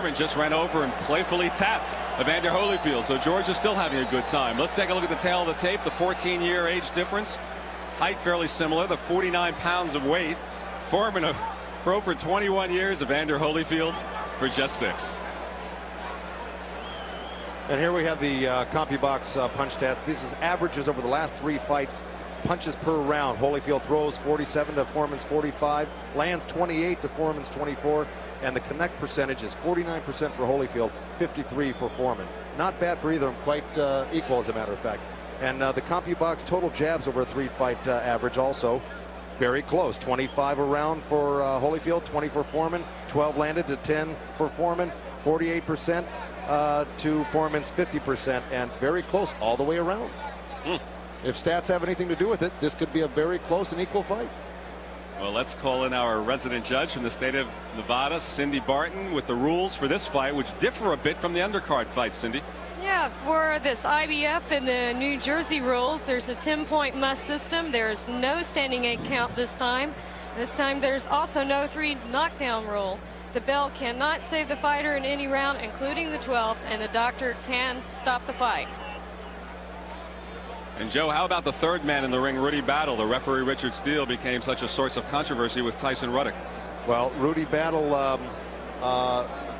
Just ran over and playfully tapped Evander Holyfield, so George is still having a good time. Let's take a look at the tail of the tape. The 14-year age difference, height fairly similar, the 49 pounds of weight. Foreman, a pro for 21 years, Evander Holyfield for just 6. And here we have the CompuBox punch stats. This is averages over the last 3 fights, punches per round. Holyfield throws 47 to Foreman's 45, lands 28 to Foreman's 24, and the connect percentage is 49% for Holyfield, 53 for Foreman. Not bad for either of them, quite equal as a matter of fact. And the CompuBox total jabs over a 3-fight average also very close. 25 a round for Holyfield, 20 for Foreman, 12 landed to 10 for Foreman, 48% to Foreman's 50%, and very close all the way around. If stats have anything to do with it, this could be a very close and equal fight. Well, let's call in our resident judge from the state of Nevada, Cindy Barton, with the rules for this fight, which differ a bit from the undercard fight. Cindy? Yeah, for this IBF and the New Jersey rules, there's a 10-point must system. There's no standing 8 count this time. This time there's also no 3 knockdown rule. The bell cannot save the fighter in any round, including the 12th, and the doctor can stop the fight. And Joe, how about the third man in the ring, Rudy Battle? The referee Richard Steele became such a source of controversy with Tyson Ruddock. Well, Rudy Battle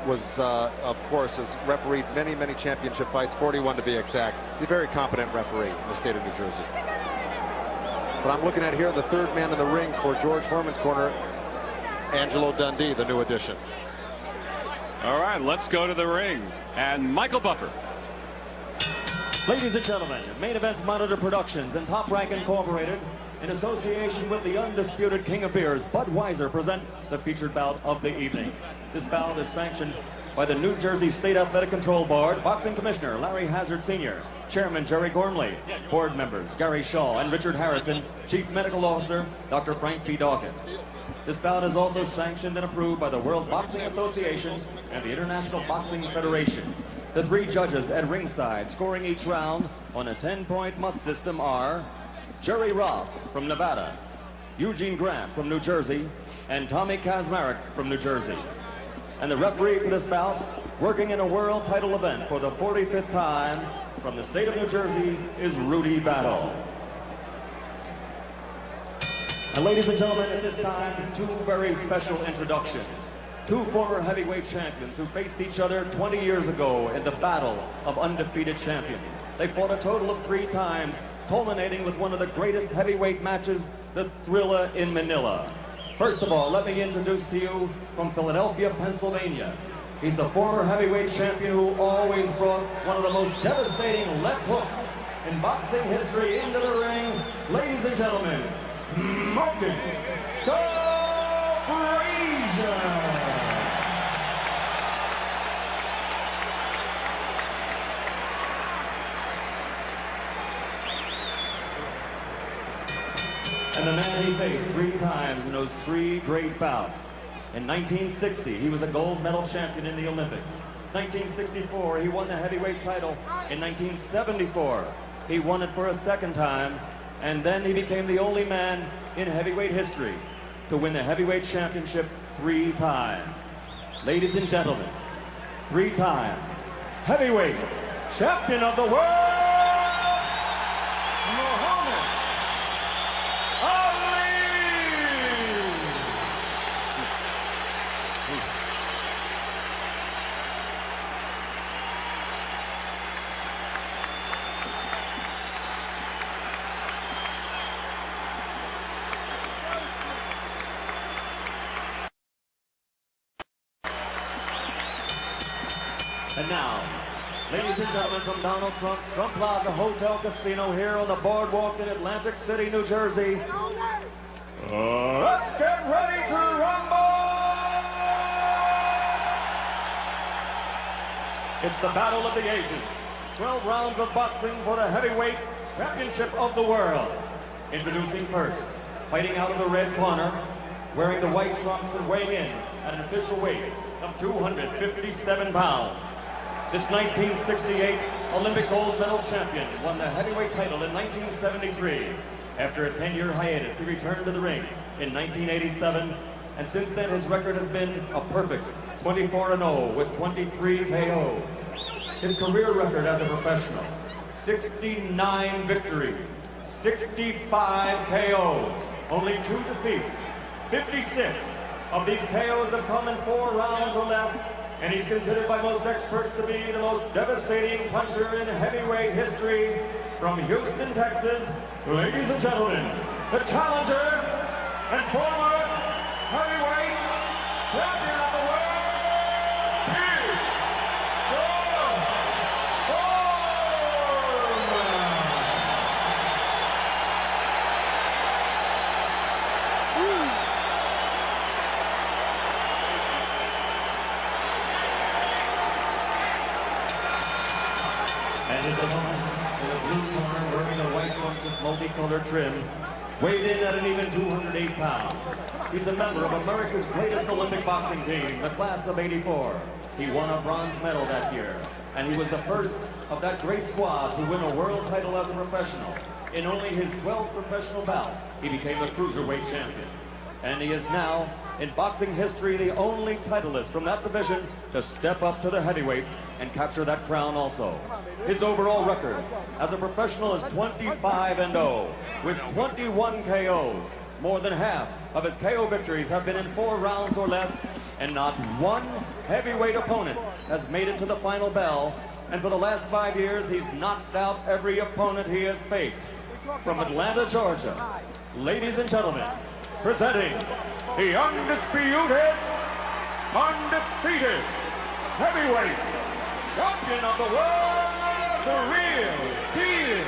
was, of course, has refereed many championship fights, 41 to be exact. He's a very competent referee in the state of New Jersey. But I'm looking at here the third man in the ring for George Foreman's corner, Angelo Dundee, the new addition. All right, let's go to the ring. And Michael Buffer. Ladies and gentlemen, Main Events Monitor Productions and Top Rank Incorporated, in association with the undisputed King of Beers, Budweiser, present the featured bout of the evening. This bout is sanctioned by the New Jersey State Athletic Control Board, Boxing Commissioner Larry Hazard Sr., Chairman Jerry Gormley, Board members Gary Shaw and Richard Harrison, Chief Medical Officer Dr. Frank B. Dawkins. This bout is also sanctioned and approved by the World Boxing Association and the International Boxing Federation. The 3 judges at ringside scoring each round on a 10-point must system are Jerry Roth from Nevada, Eugene Grant from New Jersey, and Tommy Kazmarek from New Jersey. And the referee for this bout, working in a world title event for the 45th time from the state of New Jersey, is Rudy Battle. And ladies and gentlemen, at this time, 2 very special introductions. 2 former heavyweight champions who faced each other 20 years ago in the battle of undefeated champions. They fought a total of 3 times, culminating with one of the greatest heavyweight matches, the Thriller in Manila. First of all, let me introduce to you from Philadelphia, Pennsylvania. He's the former heavyweight champion who always brought one of the most devastating left hooks in boxing history into the ring. Ladies and gentlemen, Smoking Joe Frazier. And the man he faced 3 times in those 3 great bouts. In 1960, he was a gold medal champion in the Olympics. 1964, he won the heavyweight title. In 1974, he won it for a 2nd time. And then he became the only man in heavyweight history to win the heavyweight championship 3 times. Ladies and gentlemen, 3-time heavyweight champion of the world, And now, ladies and gentlemen, from Donald Trump's Trump Plaza Hotel Casino here on the boardwalk in Atlantic City, New Jersey, let's get ready to rumble! It's the Battle of the Ages. 12 rounds of boxing for the heavyweight championship of the world. Introducing first, fighting out of the red corner, wearing the white trunks and weighing in at an official weight of 257 pounds. This 1968 Olympic gold medal champion won the heavyweight title in 1973. After a 10-year hiatus, he returned to the ring in 1987, and since then his record has been a perfect 24-0 with 23 KOs. His career record as a professional, 69 victories, 65 KOs, only 2 defeats. 56 of these KOs have come in 4 rounds or less, and he's considered by most experts to be the most devastating puncher in heavyweight history. From Houston, Texas, ladies and gentlemen, the challenger and former heavyweight champion of the world, and his opponent in the blue corner wearing the white shorts with multicolored trim, weighed in at an even 208 pounds. He's a member of America's greatest Olympic boxing team, the class of '84. He won a bronze medal that year, and he was the first of that great squad to win a world title as a professional. In only his 12th professional bout, he became the cruiserweight champion. And he is now, in boxing history, the only titleist from that division to step up to the heavyweights and capture that crown also. His overall record as a professional is 25-0 with 21 KOs. More than half of his KO victories have been in 4 rounds or less, and not one heavyweight opponent has made it to the final bell. And for the last 5 years, he's knocked out every opponent he has faced. From Atlanta, Georgia, ladies and gentlemen, presenting the undisputed, undefeated heavyweight champion of the world, the real deal,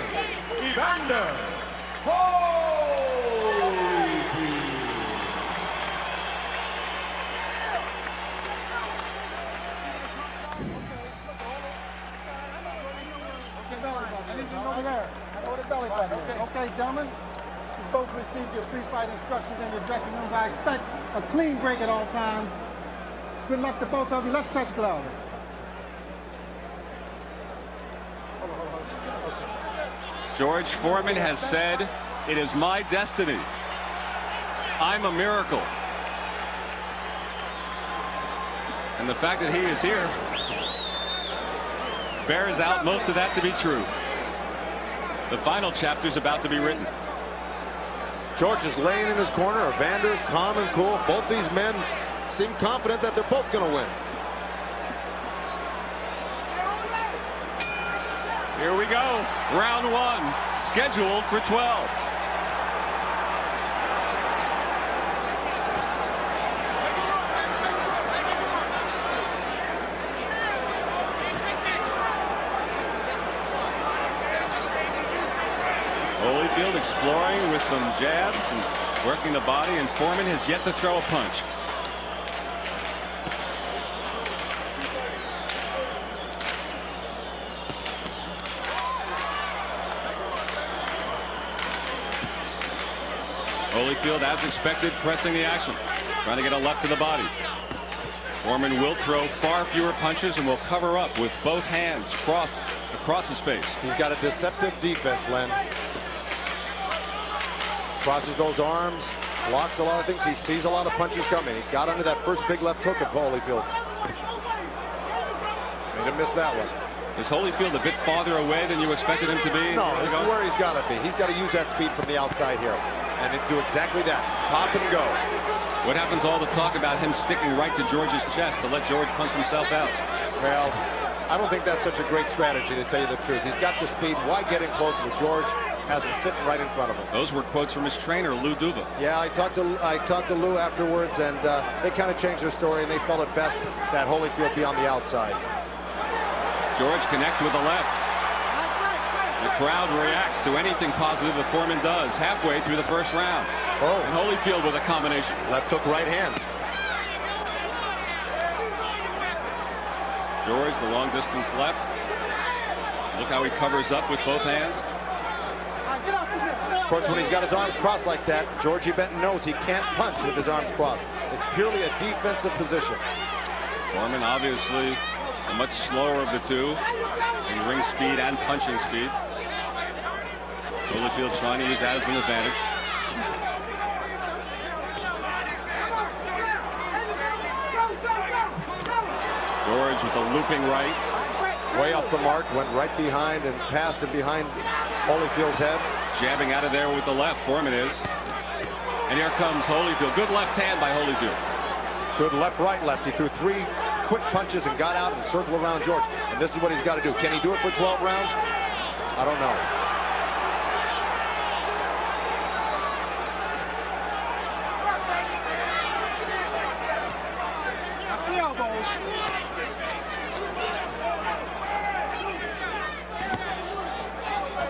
Evander Holyfield. Over there. Over the belly button. Okay, gentlemen. You both received your pre-fight instructions in your dressing rooms. I expect a clean break at all times. Good luck to both of you. Let's touch gloves. George Foreman has said, "It is my destiny. I'm a miracle." And the fact that he is here bears out most of that to be true. The final chapter is about to be written. George is laying in his corner. Evander, calm and cool. Both these men seem confident that they're both going to win. Here we go. Round 1, scheduled for 12. Holyfield exploring with some jabs and working the body, and Foreman has yet to throw a punch. Holyfield, as expected, pressing the action, trying to get a left to the body. Foreman will throw far fewer punches and will cover up with both hands crossed across his face. He's got a deceptive defense, Len. Crosses those arms, blocks a lot of things. He sees a lot of punches coming. He got under that first big left hook of Holyfield's. Made him miss that one. Is Holyfield a bit farther away than you expected him to be? No, this is where he's got to be. He's got to use that speed from the outside here and do exactly that. Pop and go. What happens all the talk about him sticking right to George's chest to let George punch himself out? Well, I don't think that's such a great strategy, to tell you the truth. He's got the speed. Why get in close with George? Has him sitting right in front of him. Those were quotes from his trainer, Lou Duva. Yeah, I talked to Lou afterwards, and they kind of changed their story, and they felt it best that Holyfield be on the outside. George connect with the left. The crowd reacts to anything positive that Foreman does halfway through the first round. Oh, and Holyfield with a combination. Left hook, right hand. George, the long distance left. Look how he covers up with both hands. Of course, when he's got his arms crossed like that, Georgie Benton knows he can't punch with his arms crossed. It's purely a defensive position. Foreman obviously the much slower of the two in ring speed and punching speed. Holyfield trying to use that as an advantage. George with the looping right. Way up the mark, went right behind and passed it behind Holyfield's head. Jabbing out of there with the left, Foreman is. And here comes Holyfield. Good left hand by Holyfield. Good left-right left. He threw 3 quick punches and got out and circled around George. And this is what he's got to do. Can he do it for 12 rounds? I don't know.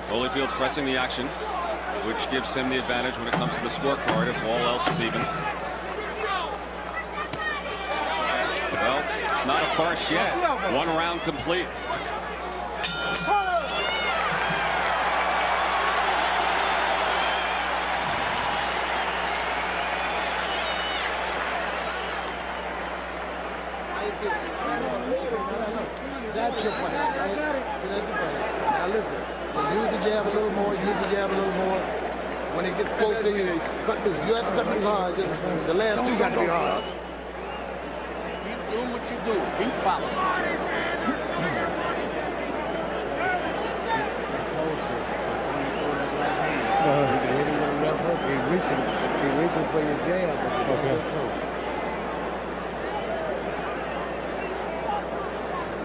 Holyfield pressing the action, which gives him the advantage when it comes to the scorecard if all else is even. Well, it's not a farce yet. 1 round complete. That's your point. Now listen. Use the jab a little more, use the jab a little more. When it gets close to you, cut loose. You have to cut loose hard. Just the last 2 got to be hard. Keep doing what you do. Keep following. He's reaching for your jab.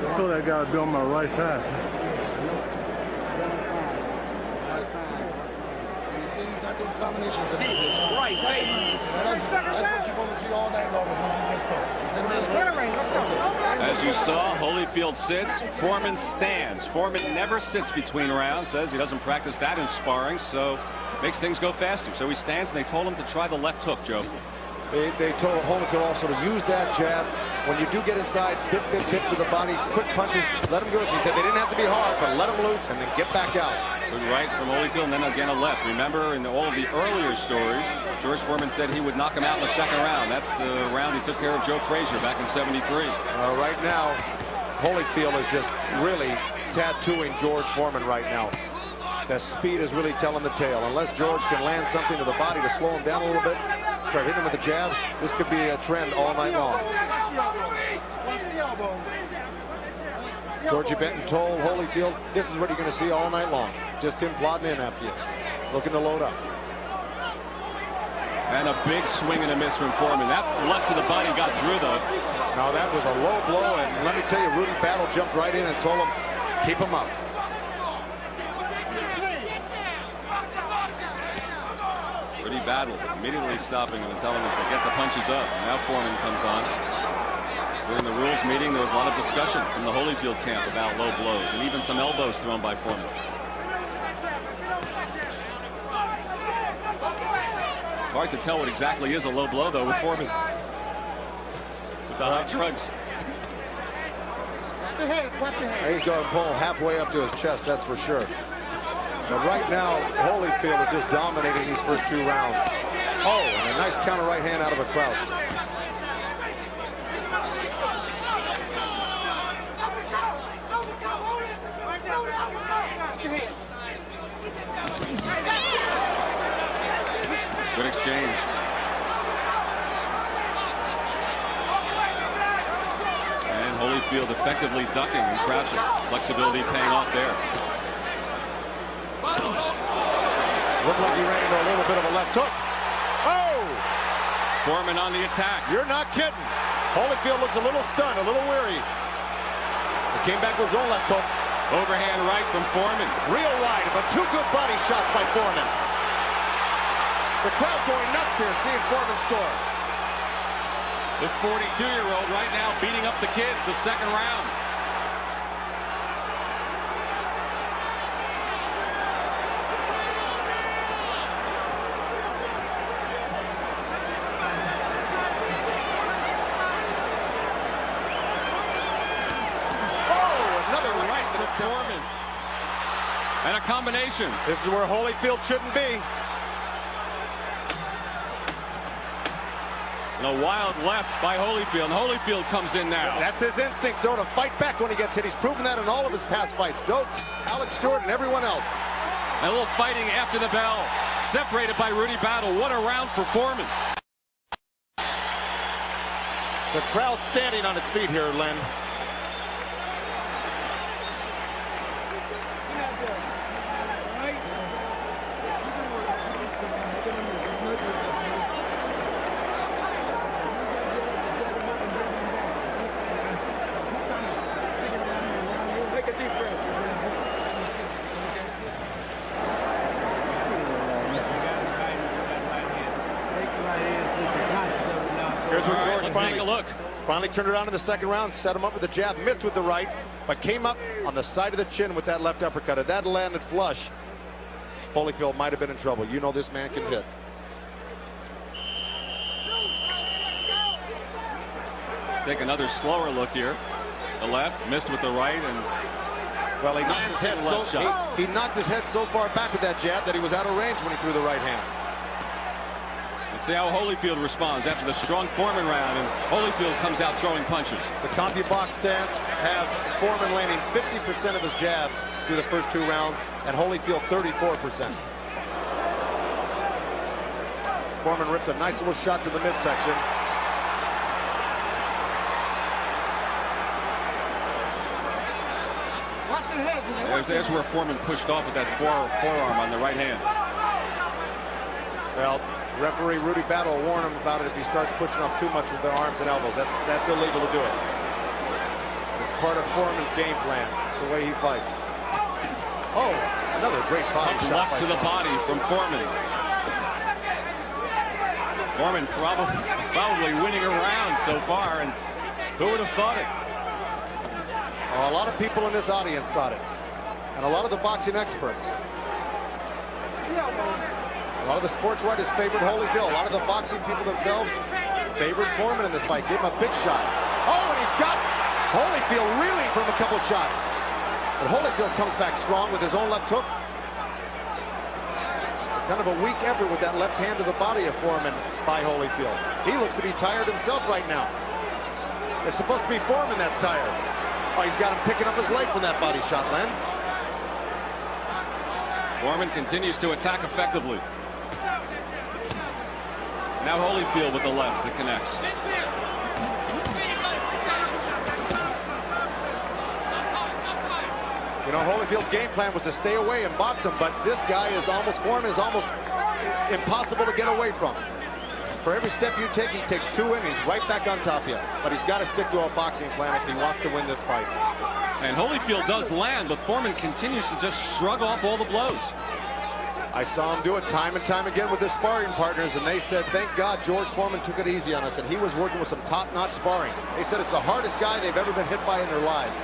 I thought that guy would be on my right side. Combinations of Jesus Christ. That's what you're going to see all night long, is what you just saw. As you saw, Holyfield sits, Foreman stands. Foreman never sits between rounds, says he doesn't practice that in sparring, so makes things go faster. So he stands, and they told him to try the left hook, Joe. They told Holyfield also to use that jab. When you do get inside, hit to the body, quick punches, let him go. He said they didn't have to be hard, but let him loose and then get back out. Good right from Holyfield, and then again a left. Remember, in all of the earlier stories, George Foreman said he would knock him out in the 2nd round. That's the round he took care of Joe Frazier back in '73. Right now, Holyfield is just really tattooing George Foreman right now. The speed is really telling the tale. Unless George can land something to the body to slow him down a little bit, start hitting him with the jabs, this could be a trend all night long. Georgie Benton told Holyfield, this is what you're going to see all night long. Just him plodding in after you, looking to load up. And a big swing and a miss from Foreman. That left to the body got through, though. Now that was a low blow, and let me tell you, Rudy Battle jumped right in and told him, keep him up. Rudy Battle immediately stopping him and telling him to get the punches up. Now Foreman comes on. During the rules meeting, there was a lot of discussion from the Holyfield camp about low blows and even some elbows thrown by Foreman. It's hard to tell what exactly is a low blow, though, with Foreman. With the high drugs. He's going to pull halfway up to his chest, that's for sure. But right now, Holyfield is just dominating these first 2 rounds. Oh, and a nice counter right hand out of a crouch. Good exchange. And Holyfield effectively ducking and crouching. Flexibility paying off there. Looked like he ran into a little bit of a left hook. Oh! Foreman on the attack. You're not kidding. Holyfield looks a little stunned, a little weary. He came back with his own left hook. Overhand right from Foreman. Real wide, but 2 good body shots by Foreman. The crowd going nuts here, seeing Foreman score. The 42-year-old right now beating up the kid the 2nd round. Foreman. And a combination. This is where Holyfield shouldn't be. And a wild left by Holyfield. And Holyfield comes in now. That's his instincts, though, to fight back when he gets hit. He's proven that in all of his past fights. Dokes, Alex Stewart, and everyone else. And a little fighting after the bell. Separated by Rudy Battle. What a round for Foreman. The crowd standing on its feet here, Len. Let's take a look. Finally turned it on in the second round, set him up with a jab, missed with the right, but came up on the side of the chin with that left uppercut. If that landed flush, Holyfield might have been in trouble. You know this man can hit. Take another slower look here. The left, missed with the right, and well, he knocked his head so shot. he knocked his head so far back with that jab that he was out of range when he threw the right hand. Let's see how Holyfield responds after the strong Foreman round, and Holyfield comes out throwing punches. The CompuBox stats have Foreman landing 50% of his jabs through the first 2 rounds, and Holyfield 34%. Foreman ripped a nice little shot to the midsection. There's where Foreman pushed off with that forearm on the right hand. Well, referee Rudy Battle will warn him about it if he starts pushing off too much with the arms and elbows. That's illegal to do it. It's part of Foreman's game plan. It's the way he fights. Oh, another great body shot. Left to the body from Foreman. Foreman probably winning a round so far, and who would have thought it? A lot of people in this audience thought it, and a lot of the boxing experts. A lot of the sports writers favored Holyfield. A lot of the boxing people themselves favored Foreman in this fight. Gave him a big shot. Oh, and he's got Holyfield reeling from a couple shots. But Holyfield comes back strong with his own left hook. Kind of a weak effort with that left hand to the body of Foreman by Holyfield. He looks to be tired himself right now. It's supposed to be Foreman that's tired. Oh, he's got him picking up his leg from that body shot, Len. Foreman continues to attack effectively. Now Holyfield with the left that connects. You know, Holyfield's game plan was to stay away and box him, but this guy is almost, Foreman is almost impossible to get away from. For every step you take, he takes 2 in, he's right back on top of you. But he's got to stick to a boxing plan if he wants to win this fight. And Holyfield does land, but Foreman continues to just shrug off all the blows. I saw him do it time and time again with his sparring partners, and they said, thank God George Foreman took it easy on us, and he was working with some top-notch sparring. They said it's the hardest guy they've ever been hit by in their lives.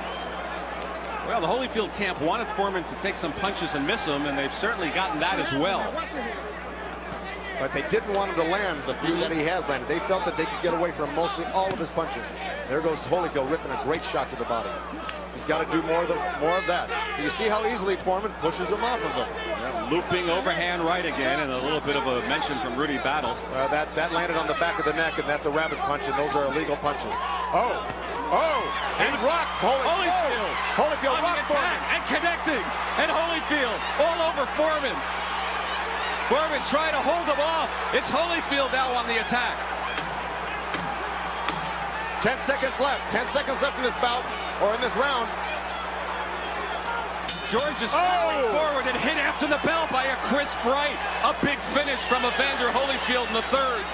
Well, the Holyfield camp wanted Foreman to take some punches and miss them, and they've certainly gotten that as well. But they didn't want him to land the few that he has landed. They felt that they could get away from mostly all of his punches. There goes Holyfield ripping a great shot to the body. He's got to do more of that. You see how easily Foreman pushes him off of him. Yeah, looping overhand right again, and a little bit of a mention from Rudy Battle. That landed on the back of the neck, and that's a rabbit punch, and those are illegal punches. And rocked Holyfield. Holyfield rocked Foreman. And connecting, and Holyfield all over Foreman. Foreman trying to hold him off. It's Holyfield now on the attack. 10 seconds left. 10 seconds left in this bout, or in this round. George is falling forward and hit after the bell by a crisp right. A big finish from Evander Holyfield in the third.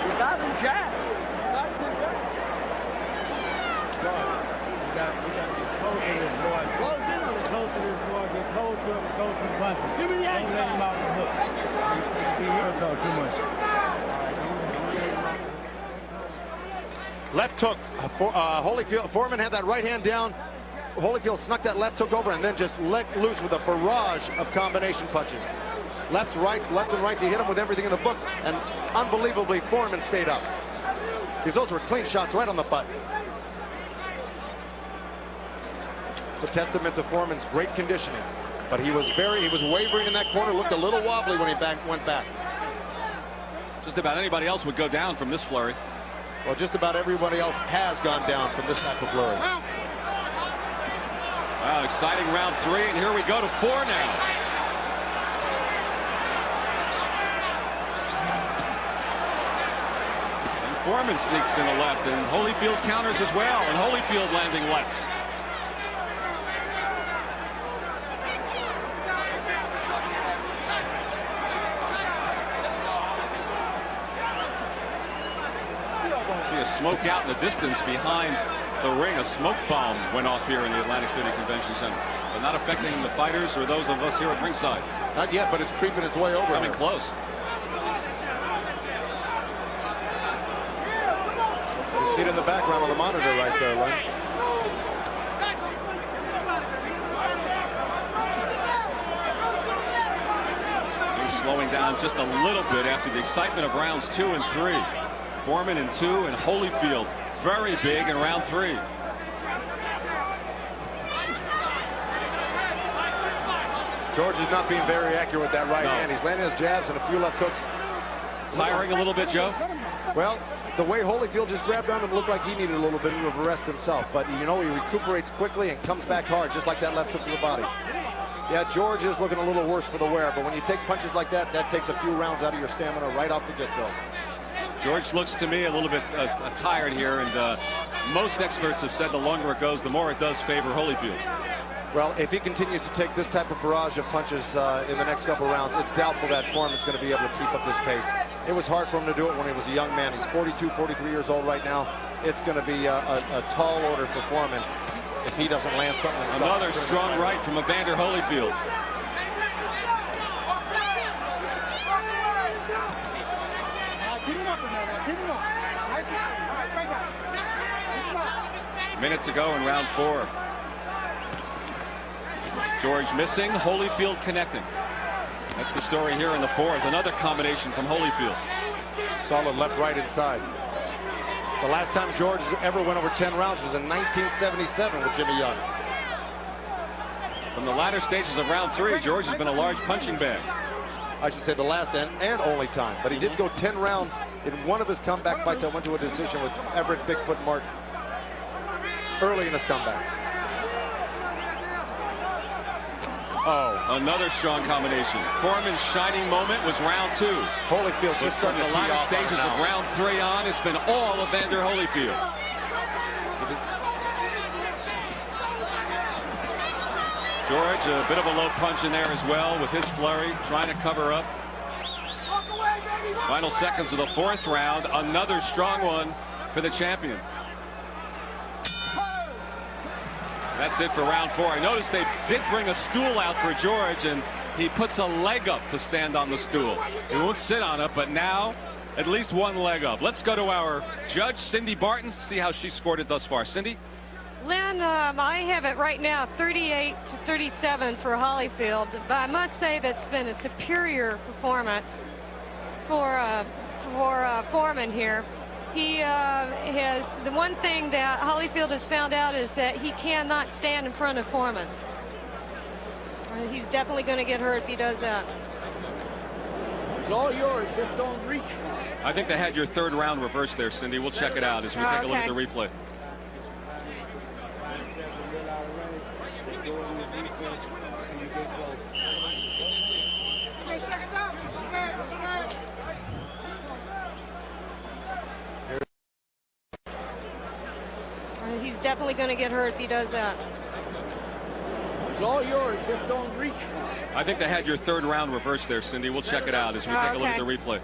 You got him jacked. Give me the ankle. Don't let him out the hook. He hurt too much. Left hook. Holyfield. Foreman had that right hand down. Holyfield snuck that left hook over and then just let loose with a barrage of combination punches. Lefts, rights, left and rights. He hit him with everything in the book, and unbelievably, Foreman stayed up. Because those were clean shots right on the butt. It's a testament to Foreman's great conditioning. But he was wavering in that corner, looked a little wobbly when he went back. Just about anybody else would go down from this flurry. Well, just about everybody else has gone down from this type of flurry. Well, exciting round 3, and here we go to 4 now. And Foreman sneaks in a left, and Holyfield counters as well, and Holyfield landing lefts. See a smoke out in the distance behind the ring. A smoke bomb went off here in the Atlantic City Convention Center. but not affecting the fighters or those of us here at ringside. Not yet, but it's creeping its way over. Coming close. You can see it in the background on the monitor right there, Len. He's slowing down just a little bit after the excitement of rounds 2 and 3. Foreman in 2 and Holyfield very big in round 3. George is not being very accurate with that right hand. He's landing his jabs and a few left hooks. Tiring a little bit, Joe? Well, the way Holyfield just grabbed on him looked like he needed a little bit of a rest himself. But, you know, he recuperates quickly and comes back hard, just like that left hook to the body. Yeah, George is looking a little worse for the wear, but when you take punches like that, that takes a few rounds out of your stamina right off the get-go. George looks to me a little bit tired here, and most experts have said the longer it goes, the more it does favor Holyfield. Well, if he continues to take this type of barrage of punches in the next couple rounds, it's doubtful that Foreman's going to be able to keep up this pace. It was hard for him to do it when he was a young man. He's 42, 43 years old right now. It's going to be a tall order for Foreman if he doesn't land something. Another strong right from Evander Holyfield. Minutes ago in round 4. George missing, Holyfield connecting. That's the story here in the 4th. Another combination from Holyfield. Solid left, right, inside. The last time George ever went over 10 rounds was in 1977 with Jimmy Young. From the latter stages of round 3, George has been a large punching bag. I should say the last and only time. But he did go 10 rounds in one of his comeback fights that went to a decision with Everett Bigfoot Martin early in his comeback. Oh, another strong combination. Foreman's shining moment was round 2. Holyfield just from starting the to tee latter off stages of round 3 on, it's been all Evander Holyfield. George, a bit of a low punch in there as well with his flurry, trying to cover up. Final seconds of the 4th round, another strong one for the champion. That's it for round 4. I noticed they did bring a stool out for George, and he puts a leg up to stand on the stool. He won't sit on it, but now at least one leg up. Let's go to our judge, Cindy Barton, see how she scored it thus far. Cindy? Lynn, I have it right now 38-37 for Holyfield, but I must say that's been a superior performance for Foreman here. He has, the one thing that Holyfield has found out is that he cannot stand in front of Foreman. He's definitely going to get hurt if he does that. It's all yours, just don't reach for it. I think they had your 3rd round reversed there, Cindy. We'll check it out as we take a look at the replay. He's definitely going to get hurt if he does that. It's all yours, just don't reach for it. I think they had your 3rd round reversed there, Cindy. We'll check it out as we take a look at the replay.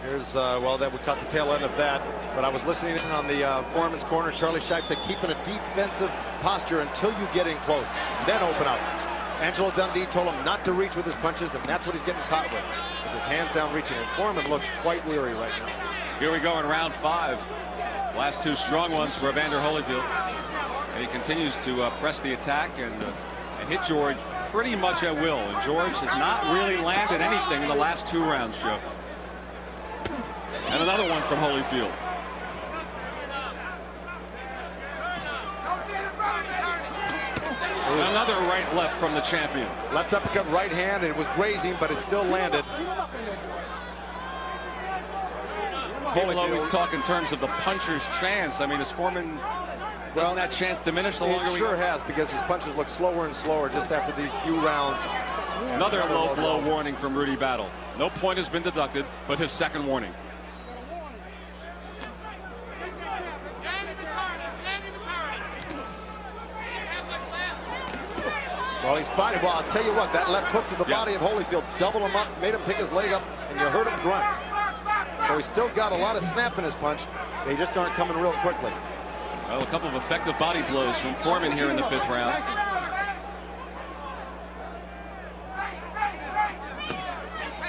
Here's, well, that we caught the tail end of that. But I was listening in on the Foreman's corner. Charlie Shipe said, keep in a defensive posture until you get in close. Then open up. Angelo Dundee told him not to reach with his punches, and that's what he's getting caught with his hands down reaching. And Foreman looks quite weary right now. Here we go in round 5. Last 2 strong ones for Evander Holyfield. And he continues to press the attack and hit George pretty much at will. And George has not really landed anything in the last 2 rounds, Joe. And another one from Holyfield. Another right-left from the champion. Left uppercut, right hand. It was grazing, but it still landed. People always talk in terms of the puncher's chance. I mean, is Foreman, doesn't that chance diminish the longer we go? It sure has, because his punches look slower and slower just after these few rounds. Another low blow warning from Rudy Battle. No point has been deducted, but his 2nd warning. Well, he's fighting. Well, I'll tell you what, that left hook to the body of Holyfield doubled him up, made him pick his leg up, and you heard him grunt. So he's still got a lot of snap in his punch. They just aren't coming real quickly. Well, a couple of effective body blows from Foreman here in the 5th round.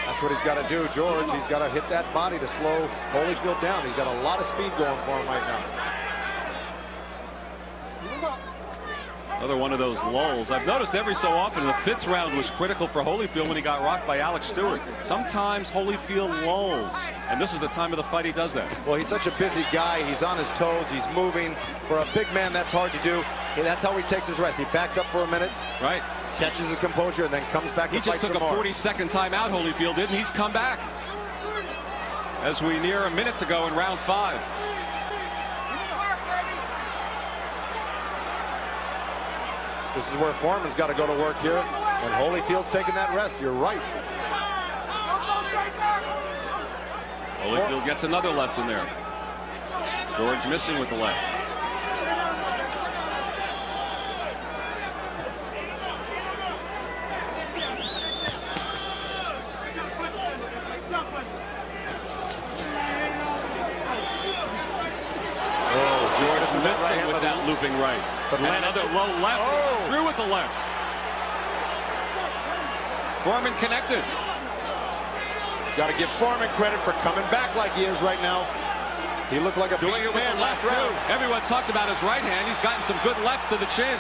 That's what he's got to do, George. He's got to hit that body to slow Holyfield down. He's got a lot of speed going for him right now. Another one of those lulls. I've noticed every so often the 5th round was critical for Holyfield when he got rocked by Alex Stewart. Sometimes Holyfield lulls, and this is the time of the fight he does that. Well, he's such a busy guy. He's on his toes. He's moving. For a big man, that's hard to do. That's how he takes his rest. He backs up for a minute. Right. Catches his composure and then comes back to fight some more. He just took a 40-second timeout, Holyfield did, and he's come back. As we near a minute to go in round 5. This is where Foreman's got to go to work here. And Holyfield's taking that rest. You're right. Holyfield gets another left in there. George missing with the left. Missing with that looping right. But another low left. Through with the left. Foreman connected. Got to give Foreman credit for coming back like he is right now. He looked like a doing it with man the left round. Everyone talked about his right hand. He's gotten some good lefts to the chin.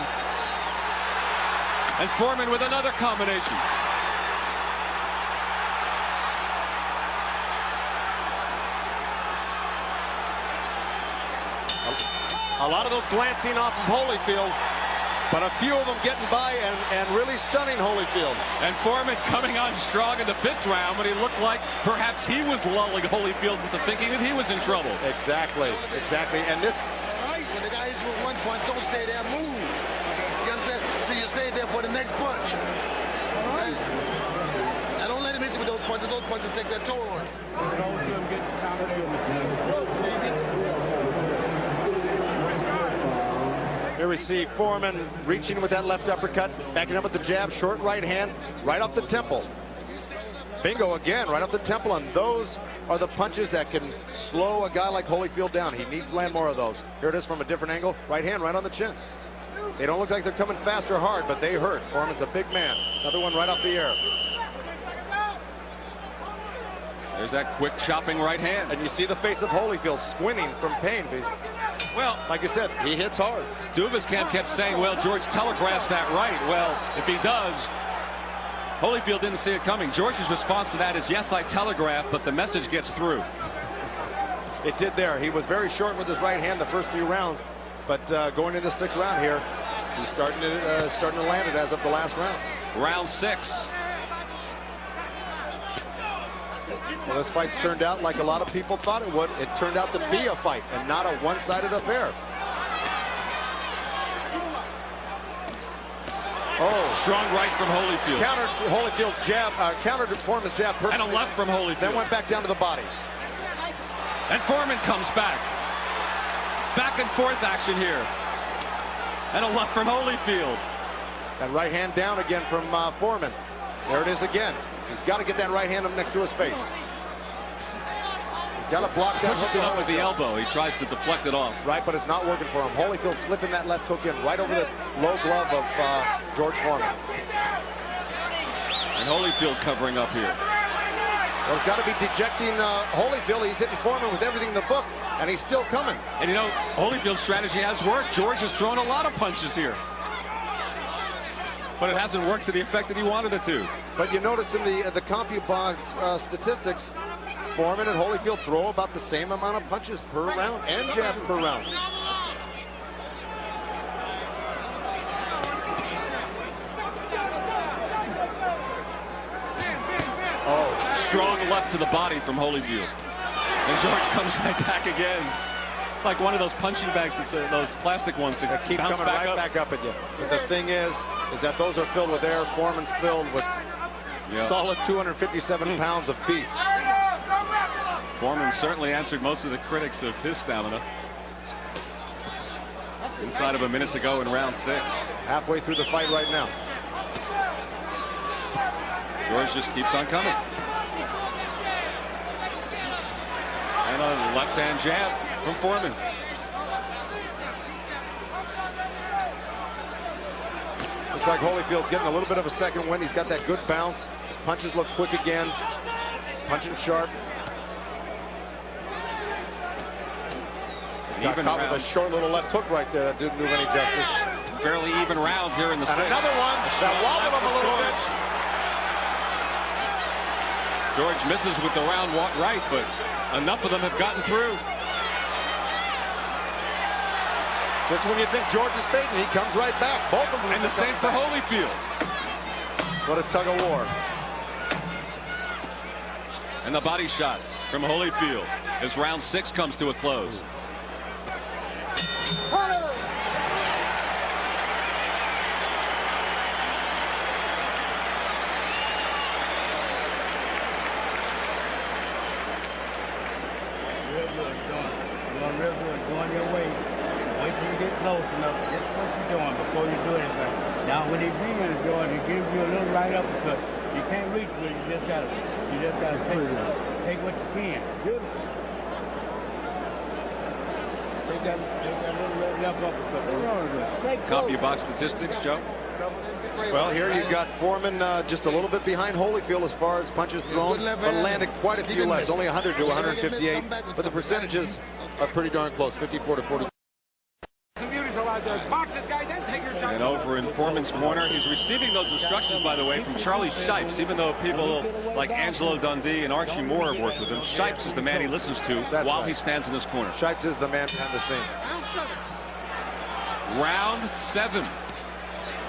And Foreman with another combination. A lot of those glancing off of Holyfield, but a few of them getting by and really stunning Holyfield. And Foreman coming on strong in the 5th round when he looked like perhaps he was lulling Holyfield into thinking that he was in trouble. Exactly, exactly. And this... When the guy hits you with one punch, don't stay there, move. You understand? So you stay there for the next punch. Right? Now don't let him hit you with those punches. Those punches take their toll on you. Here we see Foreman reaching with that left uppercut, backing up with the jab, short right hand, right off the temple. Bingo again, right off the temple, and those are the punches that can slow a guy like Holyfield down. He needs to land more of those. Here it is from a different angle, right hand right on the chin. They don't look like they're coming fast or hard, but they hurt. Foreman's a big man. Another one right off the air. There's that quick chopping right hand. And you see the face of Holyfield squinting from pain. Well, like I said, he hits hard. Duva's camp kept saying, well, George telegraphs that right. Well, if he does, Holyfield didn't see it coming. George's response to that is, yes, I telegraphed, but the message gets through. It did there. He was very short with his right hand the first few rounds, but going into the 6th round here, he's starting to land it as of the last round. Round 6. Well, this fight's turned out like a lot of people thought it would. It turned out to be a fight and not a one-sided affair. Oh, strong right from Holyfield. Countered Holyfield's jab, countered Foreman's jab perfectly. And a left from Holyfield. Then went back down to the body. And Foreman comes back. Back and forth action here. And a left from Holyfield. That right hand down again from Foreman. There it is again. He's got to get that right hand up next to his face. He's got to block that. Pushes it up with the elbow. He tries to deflect it off. Right, but it's not working for him. Holyfield slipping that left hook in right over the low glove of George Foreman. And Holyfield covering up here. Well, it's got to be dejecting Holyfield. He's hitting Foreman with everything in the book, and he's still coming. And you know, Holyfield's strategy has worked. George has thrown a lot of punches here. But it hasn't worked to the effect that he wanted it to. But you notice in the CompuBox statistics, Foreman and Holyfield throw about the same amount of punches per round and jabs per round. Oh, strong left to the body from Holyfield. And George comes right back again. It's like one of those punching bags, those plastic ones that keep bounce coming back right back up at you. But the thing is that those are filled with air. Foreman's filled with solid 257 pounds of beef. Foreman certainly answered most of the critics of his stamina. Inside of a minute to go in round 6. Halfway through the fight right now. George just keeps on coming. And a left-hand jab from Foreman. Looks like Holyfield's getting a little bit of a second wind. He's got that good bounce. His punches look quick again. Punching sharp. Got caught with a short little left hook right there that didn't do any justice. Fairly even rounds here in the And sixth. another one that wobbled him a little bit. George misses with the round right, but enough of them have gotten through. Just when you think George is fading, he comes right back. Both of them. And the same for Holyfield. What a tug of war. And the body shots from Holyfield as round 6 comes to a close. Real good, going your way. Wait till you get close enough. That's what you're doing before you do anything. Now, when he brings you to George, he gives you a little right uppercut. You can't reach with it. You just gotta take what you can. Beautiful. Take that little left uppercut. CompuBox statistics, Joe. Well, here you've got Foreman just a little bit behind Holyfield as far as punches thrown, but landed quite a few less, only 100 to 158. But the percentages are pretty darn close, 54 to 40. And over in Foreman's corner, he's receiving those instructions, by the way, from Charlie Shipes. Even though people like Angelo Dundee and Archie Moore have worked with him, Shipes is the man he listens to while he stands in his corner. Shipes is the man behind the scene. Round 7.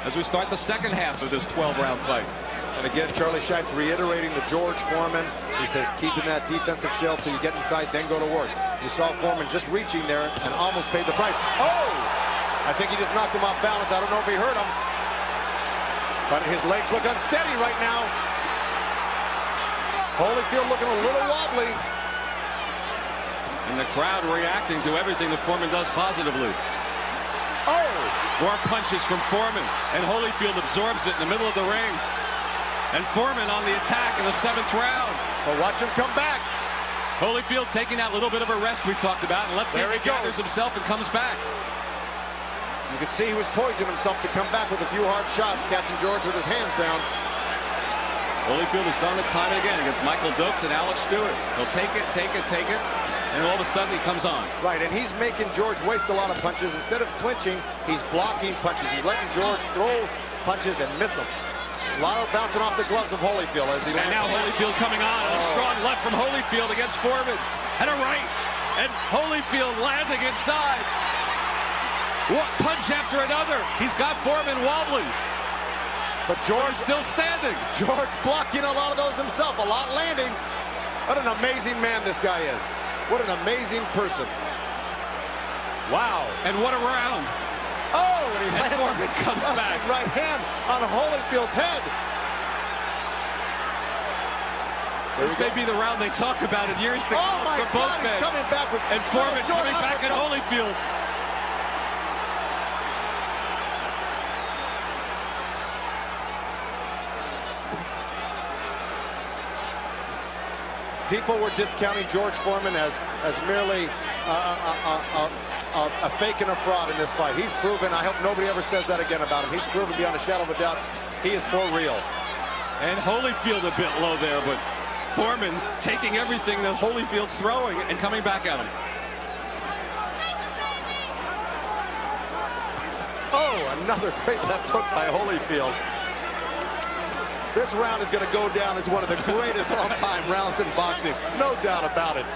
As we start the second half of this 12-round fight. And again, Charlie Shipes reiterating to George Foreman. He says, keeping that defensive shell till you get inside, then go to work. You saw Foreman just reaching there and almost paid the price. Oh! I think he just knocked him off balance. I don't know if he hurt him. But his legs look unsteady right now. Holyfield looking a little wobbly. And the crowd reacting to everything that Foreman does positively. Oh! More punches from Foreman, and Holyfield absorbs it in the middle of the ring. And Foreman on the attack in the 7th round. Well, watch him come back. Holyfield taking that little bit of a rest we talked about, and let's see if he gathers himself and comes back. You could see he was poising himself to come back with a few hard shots, catching George with his hands down. Holyfield has done it time and again against Michael Dokes and Alex Stewart. He'll take it, and all of a sudden he comes on. Right, and he's making George waste a lot of punches. Instead of clinching, he's blocking punches. He's letting George throw punches and miss them. A lot of bouncing off the gloves of Holyfield as he lands. And now Holyfield coming on. A strong left from Holyfield against Foreman. And a right. And Holyfield landing inside. What punch after another. He's got Foreman wobbling. But George still standing. George blocking a lot of those himself. A lot landing. What an amazing man this guy is. What an amazing person. Wow. And what a round. Oh, and he lands Foreman comes back. Right hand on Holyfield's head. This may be the round they talk about in years to come for both men. He's coming back with and Foreman coming back at Holyfield. People were discounting George Foreman as merely a fake and a fraud in this fight. He's proven, I hope nobody ever says that again about him. He's proven beyond a shadow of a doubt he is for real. And Holyfield a bit low there, but Foreman taking everything that Holyfield's throwing and coming back at him. Oh, another great left hook by Holyfield. This round is going to go down as one of the greatest all-time rounds in boxing. No doubt about it.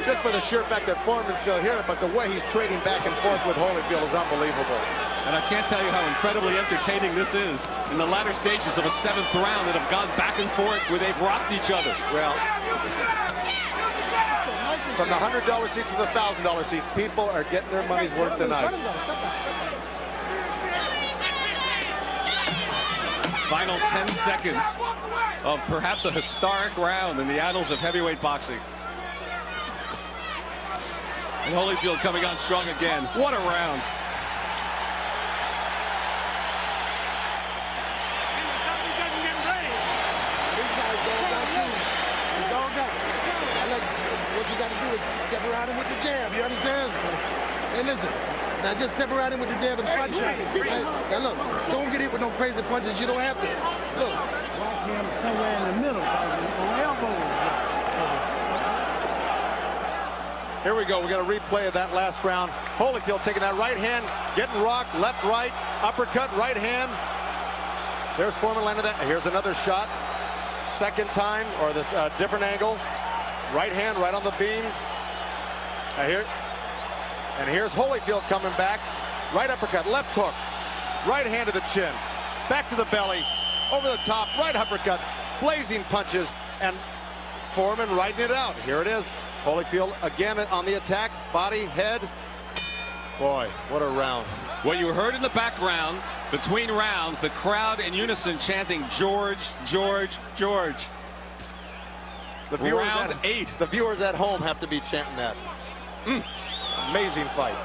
Just for the sheer fact that Foreman's still here, but the way he's trading back and forth with Holyfield is unbelievable. And I can't tell you how incredibly entertaining this is in the latter stages of a 7th round that have gone back and forth where they've rocked each other. Well, from the $100 seats to the $1,000 seats, people are getting their money's worth tonight. Final 10 seconds of perhaps a historic round in the annals of heavyweight boxing. And Holyfield coming on strong again. What a round. step around him with the jab. You understand? Hey, listen. Now just step around him with the jab and punch him. Now look, don't get hit with no crazy punches. You don't have to. Look. Walk him somewhere in the middle. Here we go. We got a replay of that last round. Holyfield taking that right hand, getting rocked, left, right, uppercut, right hand. There's Foreman landing that. Here's another shot. Second time, or this different angle. Right hand, right on the beam. And here's Holyfield coming back. Right uppercut, left hook, right hand to the chin, back to the belly, over the top, right uppercut, blazing punches, and Foreman riding it out. Here it is. Holyfield again on the attack, body, head. Boy, what a round. What you heard in the background, between rounds, the crowd in unison chanting, George, George, George. The viewers Round 8. The viewers at home have to be chanting that. Amazing fight.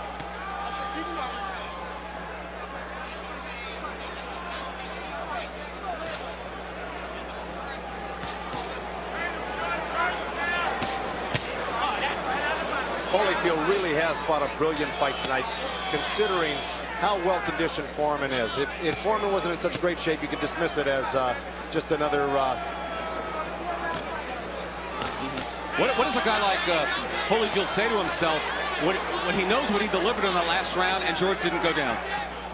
Holyfield really has fought a brilliant fight tonight, considering how well conditioned Foreman is. If Foreman wasn't in such great shape, you could dismiss it as just another. What does a guy like Holyfield say to himself when he knows what he delivered in the last round and George didn't go down?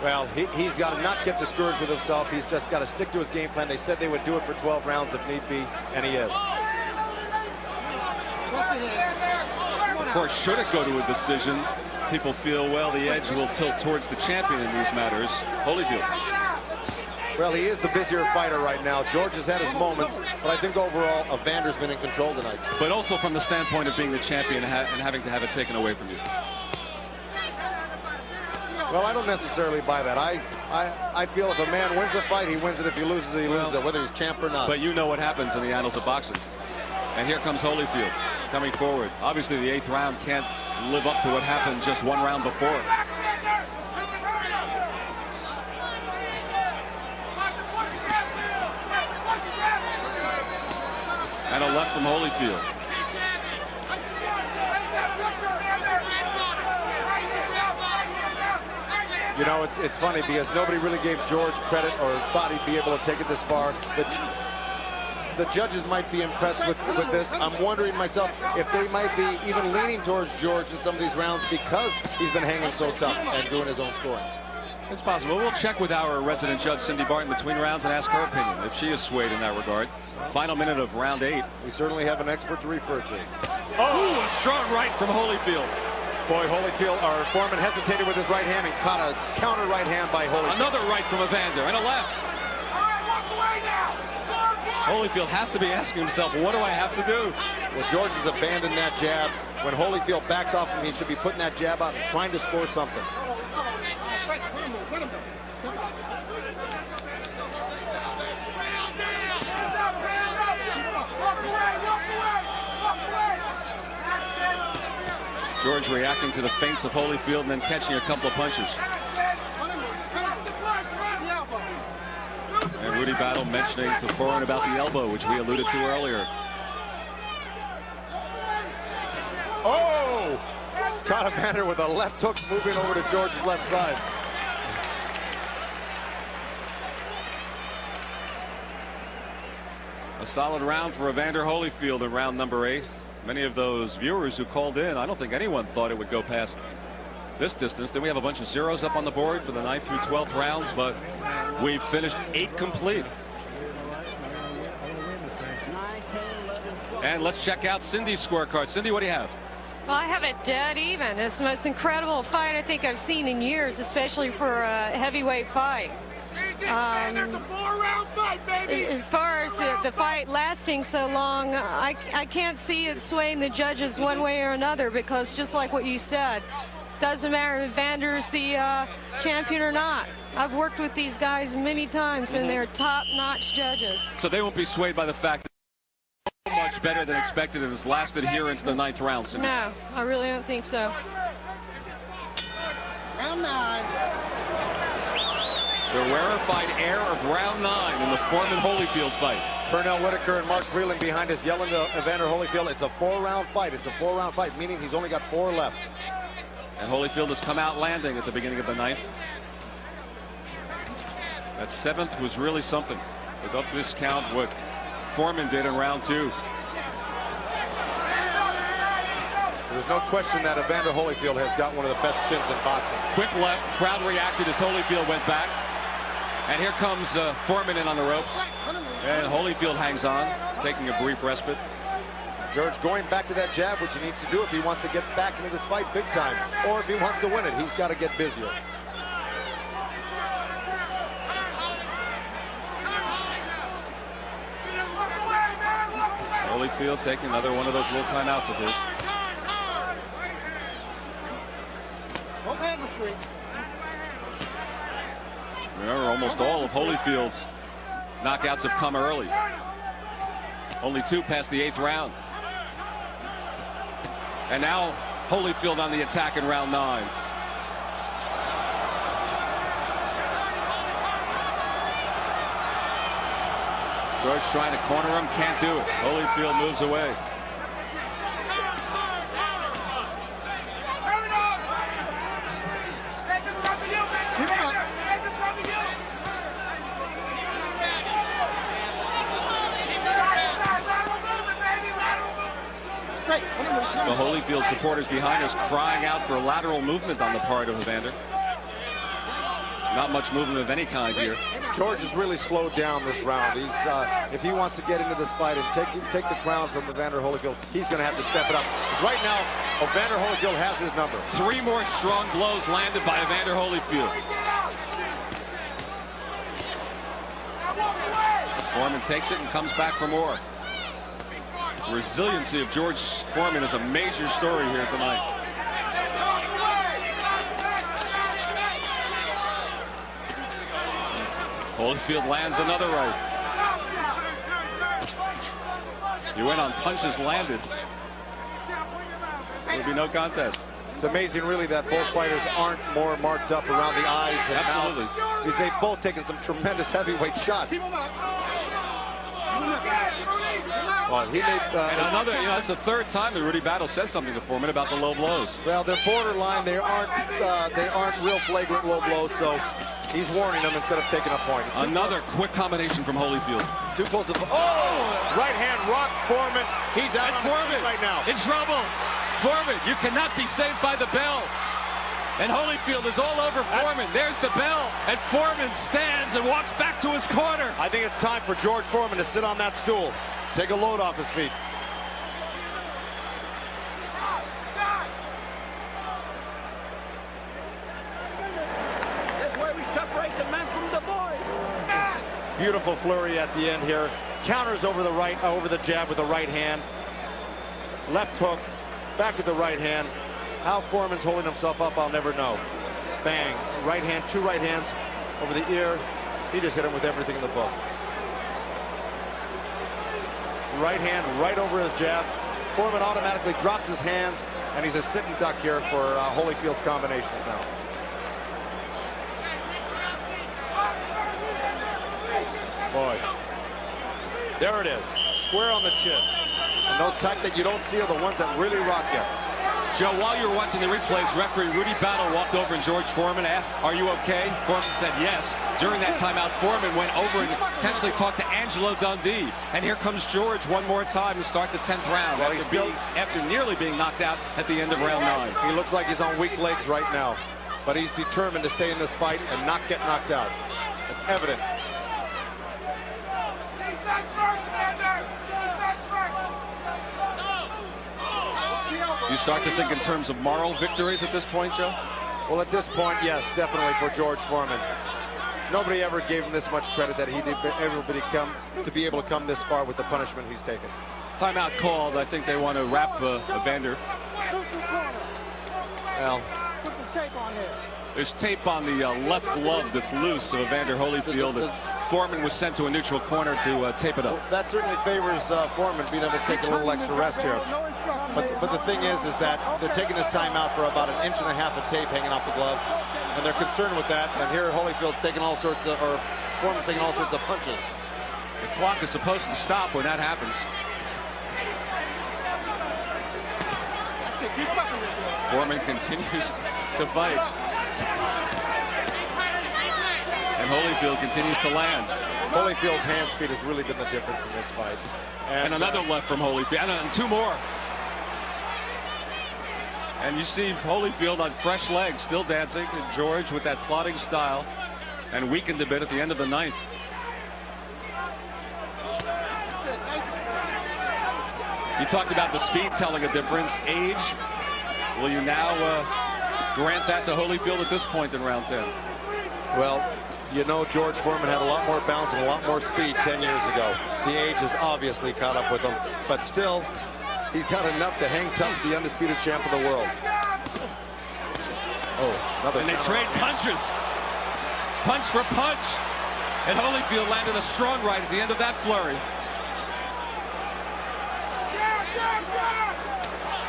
Well, he's got to not get discouraged with himself. He's just got to stick to his game plan. They said they would do it for 12 rounds if need be, and he is. Of course, should it go to a decision, people feel, well, the edge will tilt towards the champion in these matters, Holyfield. Well, he is the busier fighter right now. George has had his moments, but I think overall, Evander's been in control tonight. But also from the standpoint of being the champion and having to have it taken away from you. Well, I don't necessarily buy that. I feel if a man wins a fight, he wins it. If he loses it, he loses it, whether he's champ or not. But you know what happens in the annals of boxing. And here comes Holyfield coming forward. Obviously, the 8th round can't live up to what happened just 1 round before. And a left from Holyfield. You know, it's funny because nobody really gave George credit or thought he'd be able to take it this far. The judges might be impressed with this. I'm wondering myself if they might be even leaning towards George in some of these rounds because he's been hanging so tough and doing his own scoring. It's possible. We'll check with our resident judge, Cindy Barton, between rounds and ask her opinion if she is swayed in that regard. Final minute of round 8. We certainly have an expert to refer to. Oh, a strong right from Holyfield. Boy, Foreman hesitated with his right hand and caught a counter right hand by Holyfield. Another right from Evander and a left. Holyfield has to be asking himself, what do I have to do? Well, George has abandoned that jab. When Holyfield backs off him, he should be putting that jab out and trying to score something. George reacting to the feints of Holyfield and then catching a couple of punches. And Rudy Battle mentioning to Foreman about the elbow, which we alluded to earlier. Oh! Caught Evander with a left hook moving over to George's left side. A solid round for Evander Holyfield in round number 8. Many of those viewers who called in, I don't think anyone thought it would go past this distance. Then we have a bunch of zeros up on the board for the 9th through 12th rounds, but we've finished 8 complete. And let's check out Cindy's scorecard. Cindy, what do you have? Well, I have it dead even. It's the most incredible fight I think I've seen in years, especially for a heavyweight fight. That's a 4-round fight, baby. As far as the fight lasting so long, I can't see it swaying the judges one way or another, because just like what you said, doesn't matter if Evander's the champion or not. I've worked with these guys many times, and they're top-notch judges. So they won't be swayed by the fact that so much better than expected and has lasted here into the 9th round, Cindy. No, I really don't think so. Round 9. The rarefied air of round 9 in the Foreman-Holyfield fight. Pernell Whitaker and Mark Breland behind us yelling to Evander Holyfield, it's a 4-round fight. It's a 4-round fight, meaning he's only got 4 left. And Holyfield has come out landing at the beginning of the 9th. That 7th was really something. Without discount what Foreman did in round 2. There's no question that Evander Holyfield has got one of the best chins in boxing. Quick left, crowd reacted as Holyfield went back. And here comes Foreman in on the ropes. And Holyfield hangs on, taking a brief respite. George going back to that jab, which he needs to do if he wants to get back into this fight big time. Or if he wants to win it, he's got to get busier. Holyfield taking another one of those little timeouts of his. Both hands are free. Remember, almost all of Holyfield's knockouts have come early. Only 2 past the 8th round. And now Holyfield on the attack in round 9. George trying to corner him, can't do it. Holyfield moves away. The Holyfield supporters behind us crying out for lateral movement on the part of Evander. Not much movement of any kind here. George has really slowed down this round. He's if he wants to get into this fight and take the crown from Evander Holyfield, he's going to have to step it up. Because right now, Evander Holyfield has his number. 3 more strong blows landed by Evander Holyfield. Foreman takes it and comes back for more. Resiliency of George Foreman is a major story here tonight. Holyfield lands another right. He went on punches landed. There would be no contest. It's amazing, really, that both fighters aren't more marked up around the eyes and absolutely mouth, because they've both taken some tremendous heavyweight shots. Well, he made and another, that's the 3rd time that Rudy Battle says something to Foreman about the low blows. Well, they're borderline. They aren't real flagrant low blows. So he's warning them instead of taking a point. Another quick combination from Holyfield. 2 pulls of right hand rock Foreman. He's out on Foreman right now. In trouble. Foreman, you cannot be saved by the bell. And Holyfield is all over Foreman. There's the bell, and Foreman stands and walks back to his corner. I think it's time for George Foreman to sit on that stool. Take a load off his feet. That's why we separate the men from the boys. Beautiful flurry at the end here. Counters over the right, over the jab with the right hand. Left hook, back with the right hand. How Foreman's holding himself up, I'll never know. Bang, right hand, 2 right hands over the ear. He just hit him with everything in the book. Right hand right over his jab. Foreman automatically drops his hands, and he's a sitting duck here for Holyfield's combinations now. Boy, there it is, square on the chin. And those type that you don't see are the ones that really rock you. Joe, while you were watching the replays, referee Rudy Battle walked over and George Foreman asked, "Are you okay?" Foreman said yes. During that timeout, Foreman went over and potentially talked to Angelo Dundee. And here comes George one more time to start the 10th round. Well, after nearly being knocked out at the end of round 9. He looks like he's on weak legs right now. But he's determined to stay in this fight and not get knocked out. It's evident. You start to think in terms of moral victories at this point, Joe? Well, at this point, yes, definitely for George Foreman. Nobody ever gave him this much credit that he did to be able to come this far with the punishment he's taken. Timeout called. I think they want to wrap Evander. Well, Put some tape on there. There's tape on the left glove that's loose of Evander Holyfield. Foreman was sent to a neutral corner to tape it up. Well, that certainly favors Foreman being able to take a little extra rest here. But the thing is that they're taking this time out for about 1.5 inches of tape hanging off the glove. and they're concerned with that. And here Holyfield's taking all sorts of, or Foreman's taking all sorts of punches. The clock is supposed to stop when that happens. Foreman continues to fight. And Holyfield continues to land. Holyfield's hand speed has really been the difference in this fight. And another left from Holyfield, and two more. And you see Holyfield on fresh legs, still dancing, and George with that plodding style, and weakened a bit at the end of the ninth. You talked about the speed telling a difference. Age, will you now grant that to Holyfield at this point in round 10? Well, you know, George Foreman had a lot more bounce and a lot more speed 10 years ago. The age has obviously caught up with him, but still, he's got enough to hang tough with the undisputed champ of the world. Oh, another. And they trade punches. Punch for punch. And Holyfield landed a strong right at the end of that flurry.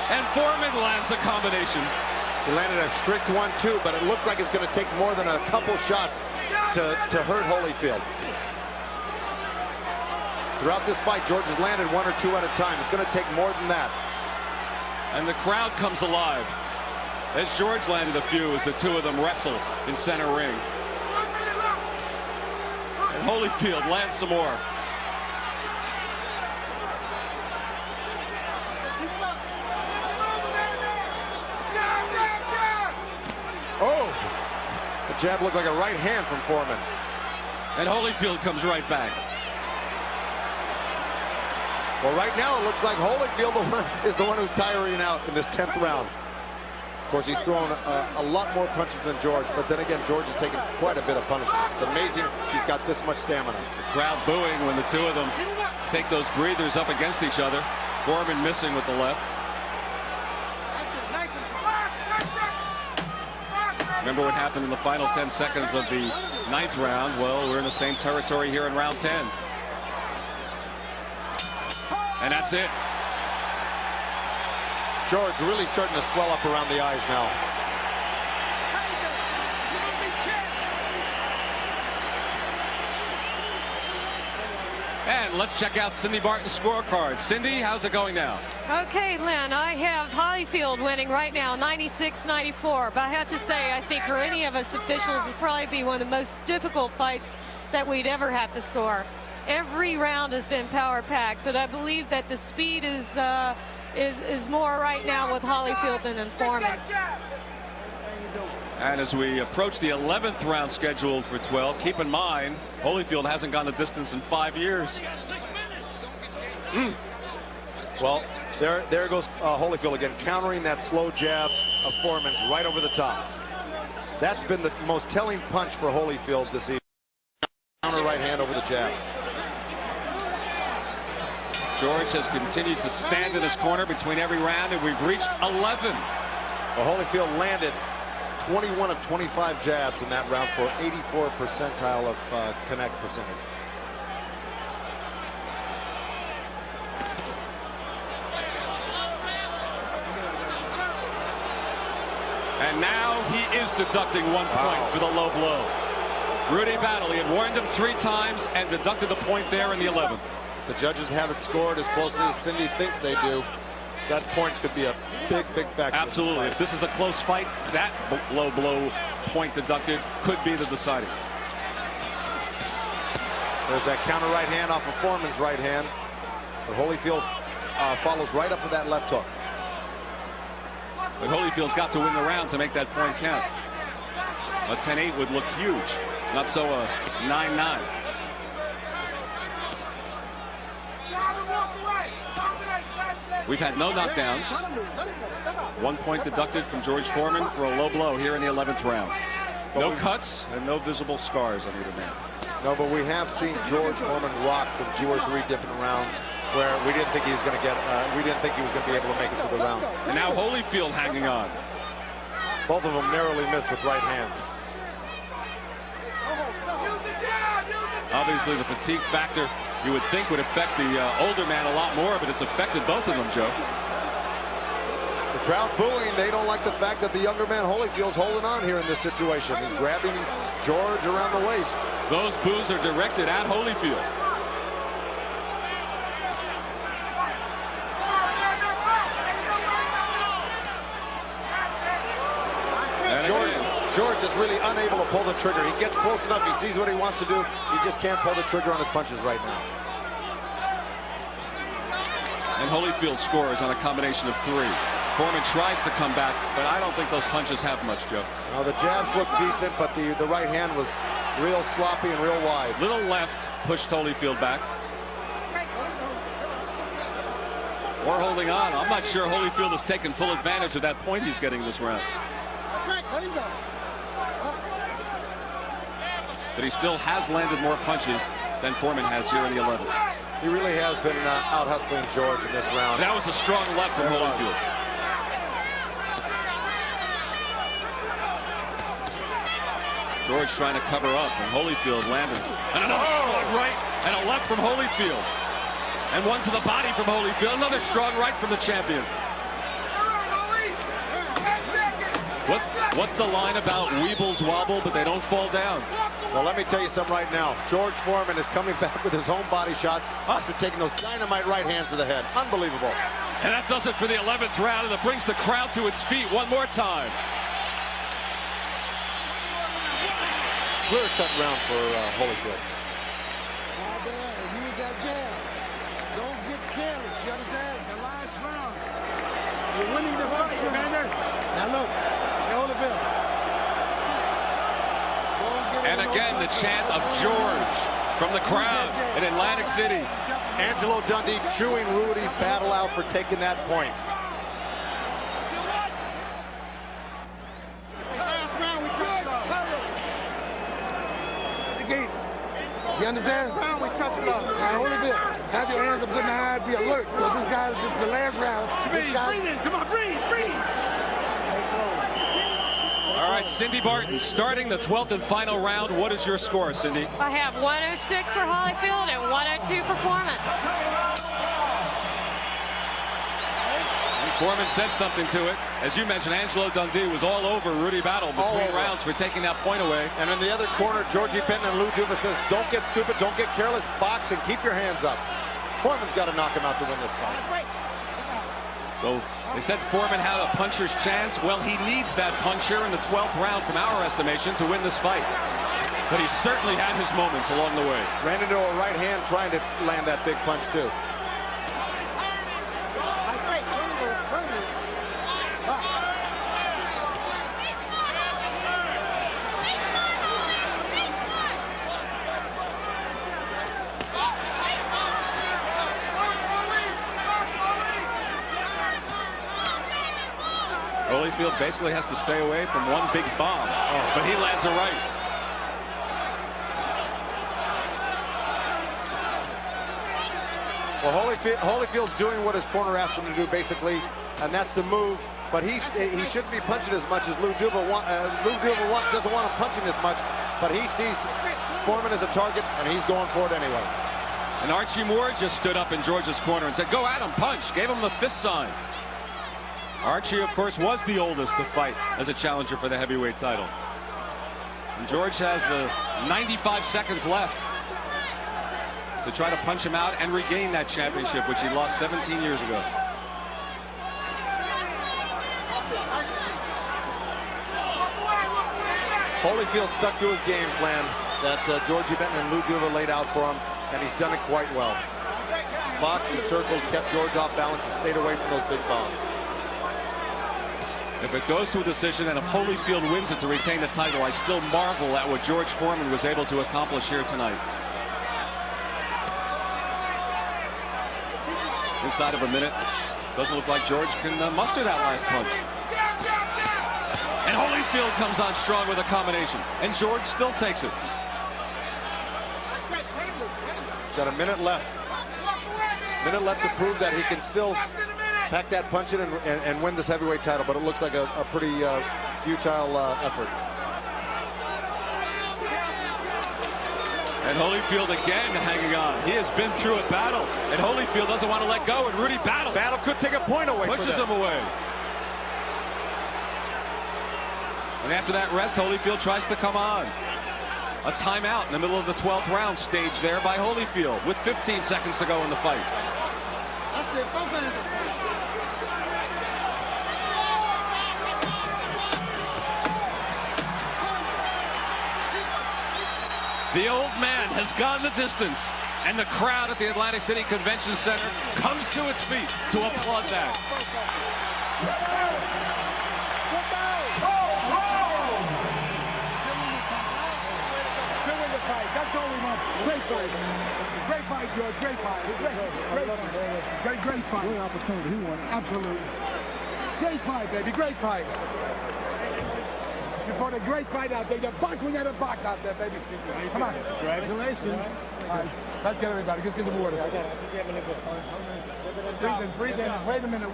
And Foreman lands a combination. He landed a strict 1-2, but it looks like it's going to take more than a couple shots to hurt Holyfield. Throughout this fight, George has landed 1 or 2 at a time. It's going to take more than that. And the crowd comes alive as George landed a few as the two of them wrestle in center ring. And Holyfield lands some more. Oh, the jab looked like a right hand from Foreman. And Holyfield comes right back. Well, right now it looks like Holyfield is the one who's tiring out in this 10th round. Of course, he's thrown a lot more punches than George, but then again, George has taken quite a bit of punishment. It's amazing he's got this much stamina. The crowd booing when the two of them take those breathers up against each other. Foreman missing with the left. Remember what happened in the final 10 seconds of the 9th round? Well, we're in the same territory here in round 10. And that's it. George really starting to swell up around the eyes now. And let's check out Cindy Barton's scorecard. Cindy, how's it going now? Okay, Len, I have Holyfield winning right now, 96-94. But I have to say, I think for any of us officials, it'd probably be one of the most difficult fights that we'd ever have to score. Every round has been power-packed, but I believe that the speed is more right now with Holyfield than in Foreman. And as we approach the 11th round scheduled for 12, keep in mind, Holyfield hasn't gone the distance in 5 years. Well, there goes Holyfield again, countering that slow jab of Foreman's right over the top. That's been the most telling punch for Holyfield this evening. Counter right hand over the jab. George has continued to stand in his corner between every round, and we've reached 11. Well, Holyfield landed 21 of 25 jabs in that round for 84 percentile of connect percentage. And now he is deducting 1 point for the low blow. Rudy Battle, he had warned him 3 times and deducted the point there in the 11th. The judges have it scored as closely as Cindy thinks they do. That point could be a big factor. Absolutely. If this is a close fight, that low blow point deducted could be the deciding. There's that counter right hand off of Foreman's right hand. But Holyfield follows right up with that left hook. But Holyfield's got to win the round to make that point count. A 10-8 would look huge. Not so a 9-9. We've had no knockdowns. 1 point deducted from George Foreman for a low blow here in the 11th round. No cuts and no visible scars on either man. No, but we have seen George Foreman rocked in 2 or 3 different rounds where we didn't think he was going to get. We didn't think he was going to be able to make it through the round. And now Holyfield hanging on. Both of them narrowly missed with right hands. Obviously, the fatigue factor you would think would affect the older man a lot more, but it's affected both of them, Joe. The Crowd booing. They don't like the fact that the younger man Holyfield's holding on here in this situation. He's grabbing George around the waist. Those boos are directed at Holyfield. George is really unable to pull the trigger. He gets close enough. He sees what he wants to do. He just can't pull the trigger on his punches right now. And Holyfield scores on a combination of 3. Foreman tries to come back, but I don't think those punches have much, Joe. Now the jabs look decent, but the right hand was real sloppy and real wide. Little left pushed Holyfield back. Or holding on. I'm not sure Holyfield has taken full advantage of that point he's getting this round. But he still has landed more punches than Foreman has here in the 11th. He really has been out hustling George in this round. That was a strong left from Holyfield. George trying to cover up, and Holyfield landed. And another strong right, and a left from Holyfield. And one to the body from Holyfield. Another strong right from the champion. What's the line about weebles wobble, but they don't fall down? Well, let me tell you something right now. George Foreman is coming back with his own body shots after taking those dynamite right hands to the head. Unbelievable. And that does it for the 11th round, and it brings the crowd to its feet one more time. Clear-cut round for Holyfield. Use that jab. Don't get careless. You understand? The last round. You're winning the fight, Evander. Now look, Holyfield. And again, the chant of George from the crowd in Atlantic City. Angelo Dundee chewing Rudy Battle out for taking that point. You understand? Now, Holyfield, have your hands up good and high, be alert. Because this is the last round. Breathe in. Come on, breathe. All right, Cindy Barton, starting the 12th and final round. What is your score, Cindy? I have 106 for Holyfield and 102 for Foreman. And Foreman said something to it. As you mentioned, Angelo Dundee was all over Rudy Battle between rounds for taking that point away. And in the other corner, Georgie Benton and Lou Duva says, don't get stupid, don't get careless, box and keep your hands up. Foreman's got to knock him out to win this fight. So they said Foreman had a puncher's chance. Well, he needs that punch here in the 12th round from our estimation to win this fight. But he certainly had his moments along the way. Ran into a right hand trying to land that big punch too. Holyfield basically has to stay away from one big bomb, but he lands a right. Well, Holyfield's doing what his corner asked him to do, basically, and that's the move. But he shouldn't be punching as much as Lou Duva doesn't want him punching this much, but he sees Foreman as a target, and he's going for it anyway. And Archie Moore just stood up in George's corner and said, go at him, punch, gave him the fist sign. Archie, of course, was the oldest to fight as a challenger for the heavyweight title. And George has 95 seconds left to try to punch him out and regain that championship, which he lost 17 years ago. Holyfield stuck to his game plan that Georgie Benton and Lou Duva laid out for him, and he's done it quite well. Boxed and circled, kept George off balance, and stayed away from those big bombs. If it goes to a decision and if Holyfield wins it to retain the title, I still marvel at what George Foreman was able to accomplish here tonight. Inside of a minute, doesn't look like George can muster that last punch. And Holyfield comes on strong with a combination, and George still takes it. He's got a minute left. Minute left to prove that he can still pack that punch in and win this heavyweight title, but it looks like a pretty futile effort. And Holyfield again hanging on. He has been through a battle, and Holyfield doesn't want to let go, and Rudy Battle could take a point away. Pushes him away. And after that rest, Holyfield tries to come on. A timeout in the middle of the 12th round staged there by Holyfield with 15 seconds to go in the fight. That's it. Both hands are free. The old man has gone the distance, and the crowd at the Atlantic City Convention Center comes to its feet to applaud that. That's all we want. Great fight. Great fight, George. Great fight. Great fight. Great opportunity. He won. Absolutely. Great fight, baby. Great fight. You fought a great fight out there. You box when you had a box out there, baby. Come on. Congratulations. All right. Let's get everybody. Just get some water. Breathe in. Wait a minute.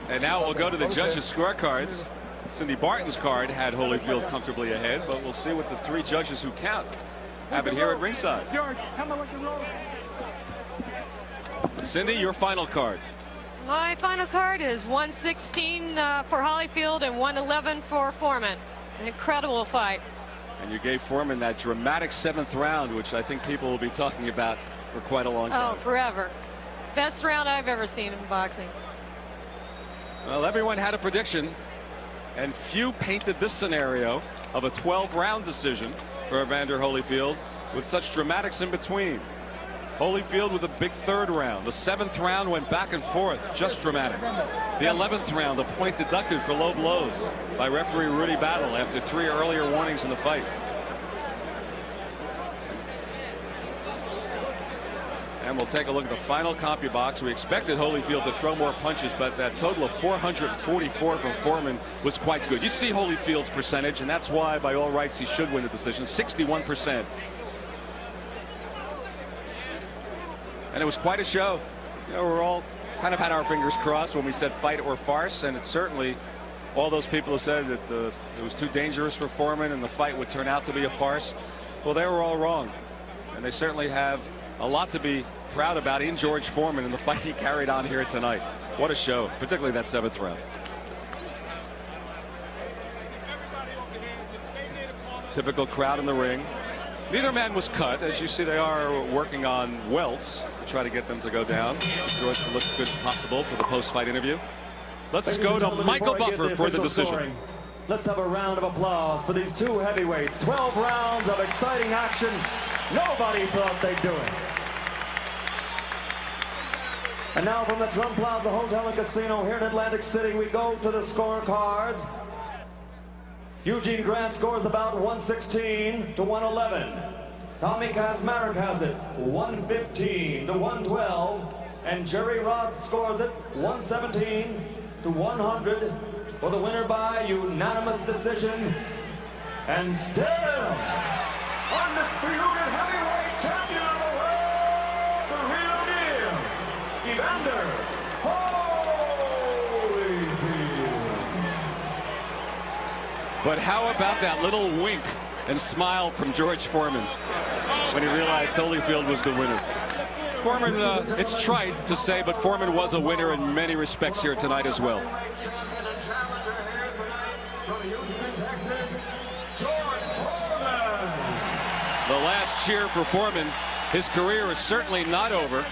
And now we'll go to the judges' scorecards. Cindy Barton's card had Holyfield comfortably ahead, but we'll see what the three judges who count have it here at ringside. George, come on with the roll. Cindy, your final card. My final card is 116 for Holyfield and 111 for Foreman. An incredible fight. And you gave Foreman that dramatic 7th round, which I think people will be talking about for quite a long time. Oh, forever. Best round I've ever seen in boxing. Well, everyone had a prediction, and few painted this scenario of a 12-round decision for Evander Holyfield with such dramatics in between. Holyfield with a big 3rd round. The 7th round went back and forth, just dramatic. The 11th round, a point deducted for low blows by referee Rudy Battle after 3 earlier warnings in the fight. And we'll take a look at the final CompuBox. We expected Holyfield to throw more punches, but that total of 444 from Foreman was quite good. You see Holyfield's percentage, and that's why, by all rights, he should win the decision. 61%. And it was quite a show. You know, we're all kind of had our fingers crossed when we said fight or farce, and it's certainly all those people who said that it was too dangerous for Foreman and the fight would turn out to be a farce. Well, they were all wrong, and they certainly have a lot to be proud about in George Foreman and the fight he carried on here tonight. What a show, particularly that 7th round. Typical crowd in the ring. Neither man was cut. As you see, they are working on welts to try to get them to go down. George looked as good as possible for the post-fight interview. Let's go to Michael Buffer for the decision. Scoring, let's have a round of applause for these two heavyweights. 12 rounds of exciting action. Nobody thought they'd do it. And now from the Trump Plaza Hotel and Casino here in Atlantic City, we go to the scorecards. Eugene Grant scores the bout 116 to 111. Tommy Kazmarek has it 115 to 112. And Jerry Roth scores it 117 to 100 for the winner by unanimous decision. And still, undisputed heavyweight champion of the world, the real deal, Evander Holyfield. But how about that little wink and smile from George Foreman when he realized Holyfield was the winner? Foreman, it's trite to say, but Foreman was a winner in many respects here tonight as well. The last cheer for Foreman. His career is certainly not over.